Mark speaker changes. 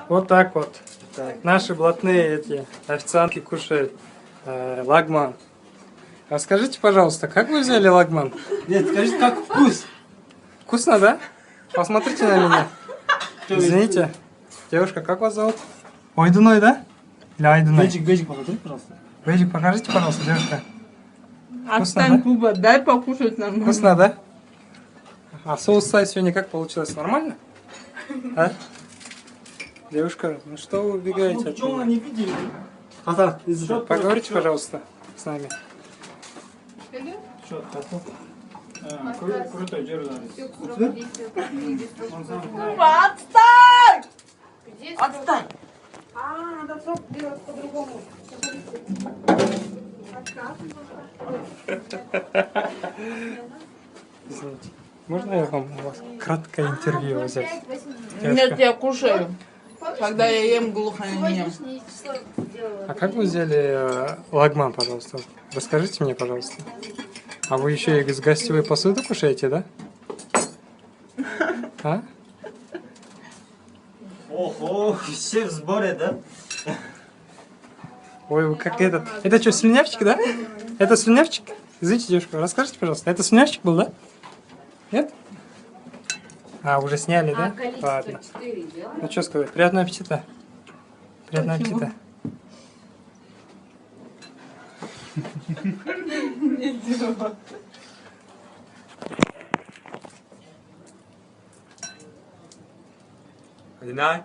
Speaker 1: Вот так вот. Наши блатные эти официантки кушают лагман. Расскажите, пожалуйста, как вы взяли лагман?
Speaker 2: Нет, скажите, как вкус?
Speaker 1: Вкусно, да? Посмотрите на меня. Извините. Девушка, как вас зовут? Ойдуной, да? Или Айдуной?
Speaker 2: Бейджик, покажи, пожалуйста.
Speaker 1: Бейджик, покажите, пожалуйста, девушка.
Speaker 3: Отстань, Куба, дай покушать нормально.
Speaker 1: Вкусно, да? А соус сай сегодня как получилось? Нормально? А? Девушка, ну что вы убегаете от
Speaker 2: Почему
Speaker 1: меня?
Speaker 2: не видели? Хасан,
Speaker 1: Поговорите, пожалуйста, с нами.
Speaker 2: Что, крутой журналист.
Speaker 3: Куба, отстань! Отстань!
Speaker 4: Надо сок делать по-другому.
Speaker 1: Извините. Можно я вам у вас краткое интервью взять?
Speaker 3: Нет, я кушаю. Когда я ем, глухо не ем.
Speaker 1: А как вы взяли лагман, пожалуйста? Расскажите мне, пожалуйста. А вы еще и с гостевой посуды кушаете, да? А?
Speaker 2: Ого, все в сборе, да?
Speaker 1: Ой, вы как этот... Это что, слюнявчик, да? Это слюнявчик? Извините, девушка, расскажите, пожалуйста. Это слюнявчик был, да? Нет? А, уже сняли, да? Ладно. Ну, что сказать, приятного аппетита. Приятного аппетита.
Speaker 2: Одинай.